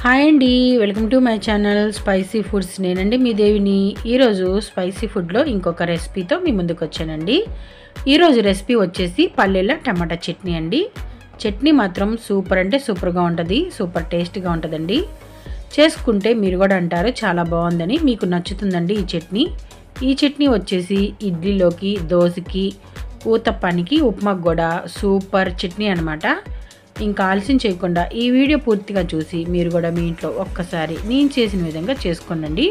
Hi అండి, welcome to my channel spicy foods. నేనండి మీ దేవిని. ఈరోజు స్పైసీ ఫుడ్లో ఇంకొక రెసిపీతో మీ ముందుకు వచ్చానండి. ఈరోజు రెసిపీ వచ్చేసి పల్లీల టమాటా చట్నీ అండి. చట్నీ మాత్రం సూపర్ అంటే సూపర్గా ఉంటుంది, సూపర్ టేస్ట్గా ఉంటుందండి. చేసుకుంటే మీరు కూడా అంటారు చాలా బాగుందని, మీకు నచ్చుతుందండి ఈ చట్నీ. ఈ చట్నీ వచ్చేసి ఇడ్లీలోకి, దోశకి, ఊతప్పానికి, ఉప్మాకు కూడా సూపర్ చట్నీ అనమాట. ఇంకా ఆలస్యం చేయకుండా ఈ వీడియో పూర్తిగా చూసి మీరు కూడా మీ ఇంట్లో ఒక్కసారి నేను చేసిన విధంగా చేసుకోండి.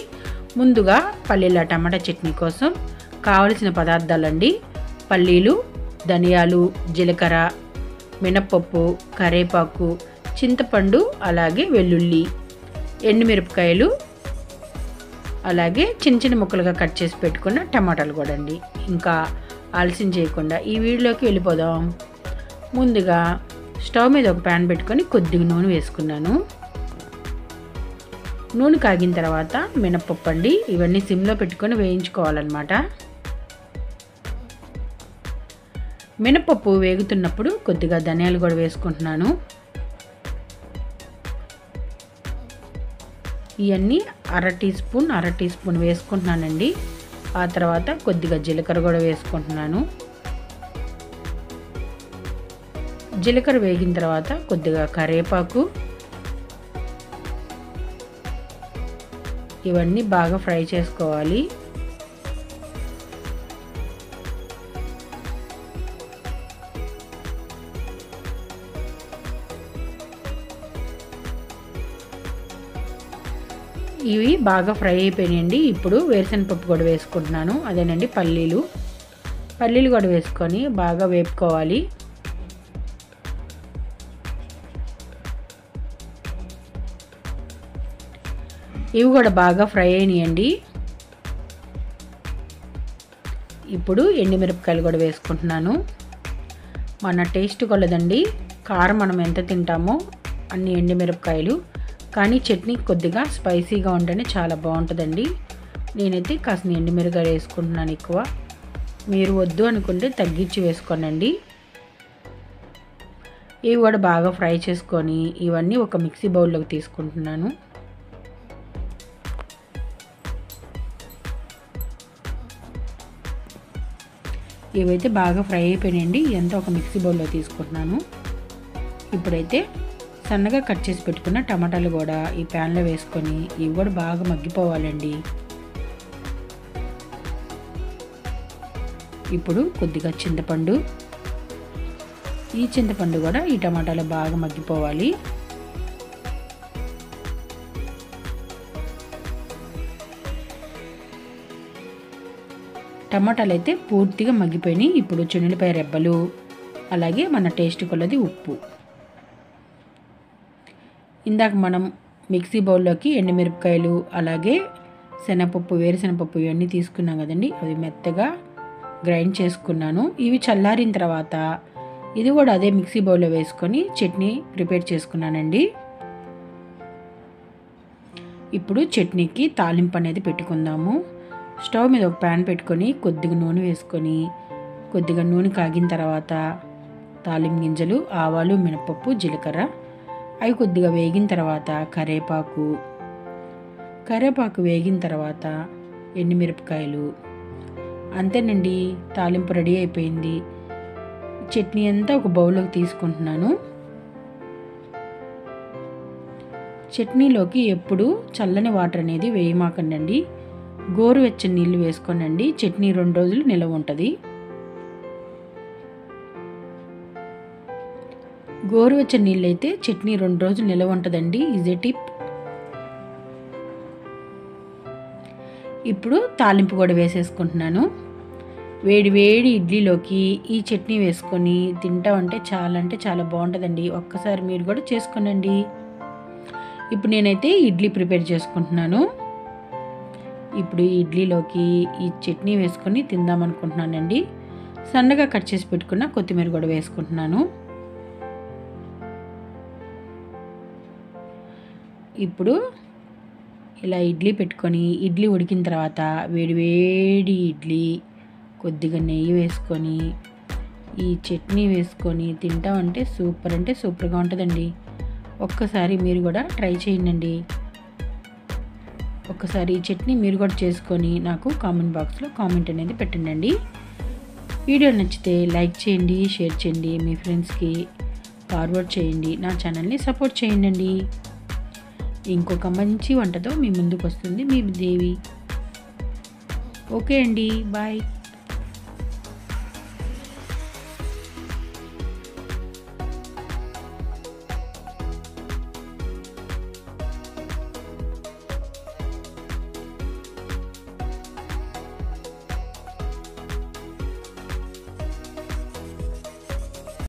ముందుగా పల్లీల టమాటా చట్నీ కోసం కావలసిన పదార్థాలండి: పల్లీలు, ధనియాలు, జీలకర్ర, మినప్పప్పు, కరివేపాకు, చింతపండు, అలాగే వెల్లుల్లి, ఎండుమిరపకాయలు, అలాగే చిన్న చిన్న ముక్కలుగా కట్ చేసి పెట్టుకున్న టమాటాలు కూడా అండి. ఇంకా ఆలస్యం చేయకుండా ఈ వీడియోలోకి వెళ్ళిపోదాం. ముందుగా స్టవ్ మీద ఒక ప్యాన్ పెట్టుకొని కొద్దిగా నూనె వేసుకున్నాను. నూనె కాగిన తర్వాత మినప్పప్పు అండి, ఇవన్నీ సిమ్లో పెట్టుకొని వేయించుకోవాలన్నమాట. మినప్పప్పు వేగుతున్నప్పుడు కొద్దిగా ధనియాలు కూడా వేసుకుంటున్నాను. ఇవన్నీ అర టీ స్పూన్ వేసుకుంటున్నానండి. ఆ తర్వాత కొద్దిగా జీలకర్ర కూడా వేసుకుంటున్నాను. జీలకర్ర వేగిన తర్వాత కొద్దిగా కరివేపాకు, ఇవన్నీ బాగా ఫ్రై చేసుకోవాలి. ఇవి బాగా ఫ్రై అయిపోయినాయండి. ఇప్పుడు వేరుశనగపప్పు కూడా వేసుకుంటున్నాను, అదేనండి పల్లీలు కూడా వేసుకొని బాగా వేపుకోవాలి. ఇవి కూడా బాగా ఫ్రై అయినాయండి. ఇప్పుడు ఎండుమిరపకాయలు కూడా వేసుకుంటున్నాను. మన టేస్ట్ కొలదండి, కారం మనం ఎంత తింటామో అన్ని ఎండుమిరపకాయలు. కానీ చట్నీ కొద్దిగా స్పైసీగా ఉంటేనే చాలా బాగుంటుందండి. నేనైతే కాస్త ఎండుమిరపకాయలు వేసుకుంటున్నాను ఎక్కువ. మీరు వద్దు అనుకుంటే తగ్గించి వేసుకోనండి. ఇవి కూడా బాగా ఫ్రై చేసుకొని ఇవన్నీ ఒక మిక్సీ బౌల్లోకి తీసుకుంటున్నాను. ఇవైతే బాగా ఫ్రై అయిపోయినాయండి. ఇదంతా ఒక మిక్సీ బౌల్లో తీసుకుంటున్నాను. ఇప్పుడైతే సన్నగా కట్ చేసి పెట్టుకున్న టమాటాలు కూడా ఈ ప్యాన్లో వేసుకొని ఇవి కూడా బాగా మగ్గిపోవాలండి. ఇప్పుడు కొద్దిగా చింతపండు, ఈ చింతపండు కూడా ఈ టమాటాలు బాగా మగ్గిపోవాలి. టమాటాలు అయితే పూర్తిగా మగ్గిపోయినాయి. ఇప్పుడు చెన్నులపాయ రెబ్బలు, అలాగే మన టేస్ట్ కొలది ఉప్పు. ఇందాక మనం మిక్సీ బౌల్లోకి ఎండుమిరపకాయలు, అలాగే శనగపప్పు, వేరుశనగపప్పు ఇవన్నీ తీసుకున్నాం కదండి, అవి మెత్తగా గ్రైండ్ చేసుకున్నాను. ఇవి చల్లారిన తర్వాత ఇది కూడా అదే మిక్సీ బౌల్లో వేసుకొని చట్నీ ప్రిపేర్ చేసుకున్నానండి. ఇప్పుడు చట్నీకి తాలింపు అనేది పెట్టుకుందాము. స్టవ్ మీద ఒక ప్యాన్ పెట్టుకొని కొద్దిగా నూనె వేసుకొని కొద్దిగా నూనె కాగిన తర్వాత తాలింపు గింజలు, ఆవాలు, మినపప్పు, జీలకర్ర అవి కొద్దిగా వేగిన తర్వాత కరివేపాకు వేగిన తర్వాత ఎండుమిరపకాయలు. అంతేనండి, తాలింపు రెడీ అయిపోయింది. చట్నీ అంతా ఒక బౌల్లోకి తీసుకుంటున్నాను. చట్నీలోకి ఎప్పుడు చల్లని వాటర్ అనేది వేయమాకండి, గోరువెచ్చని నీళ్ళు వేసుకోనండి. చట్నీ 2 రోజులు నిలవ ఉంటుంది. గోరువెచ్చని నీళ్ళు అయితే చట్నీ 2 రోజులు నిలవ ఉంటుందండి. Easy tip. ఇప్పుడు తాలింపు కూడా వేసేసుకుంటున్నాను. వేడి వేడి ఇడ్లీలోకి ఈ చట్నీ వేసుకొని తింటామంటే చాలా బాగుంటుందండి. ఒక్కసారి మీరు కూడా చేసుకోనండి. ఇప్పుడు నేనైతే ఇడ్లీ ప్రిపేర్ చేసుకుంటున్నాను. ఇప్పుడు ఈ ఇడ్లీలోకి ఈ చట్నీ వేసుకొని తిందామనుకుంటున్నానండి. సన్నగా కట్ చేసి పెట్టుకున్న కొత్తిమీర కూడా వేసుకుంటున్నాను. ఇప్పుడు ఇలా ఇడ్లీ పెట్టుకొని ఇడ్లీ ఉడికిన తర్వాత వేడి ఇడ్లీ కొద్దిగా నెయ్యి వేసుకొని ఈ చట్నీ వేసుకొని తింటామంటే సూపర్గా ఉంటుందండి. ఒక్కసారి మీరు కూడా ట్రై చేయండి. ఒక్కసారి ఈ చట్నీ మీరు కూడా చేసుకొని నాకు కామెంట్ బాక్స్లో కామెంట్ అనేది పెట్టండి. వీడియో నచ్చితే లైక్ చేయండి, షేర్ చేయండి, మీ ఫ్రెండ్స్కి ఫార్వర్డ్ చేయండి, నా ఛానల్ని సపోర్ట్ చేయండి. ఇంకొక మంచి వంటతో మీ ముందుకు వస్తుంది మీ దేవి. ఓకే అండి, బాయ్.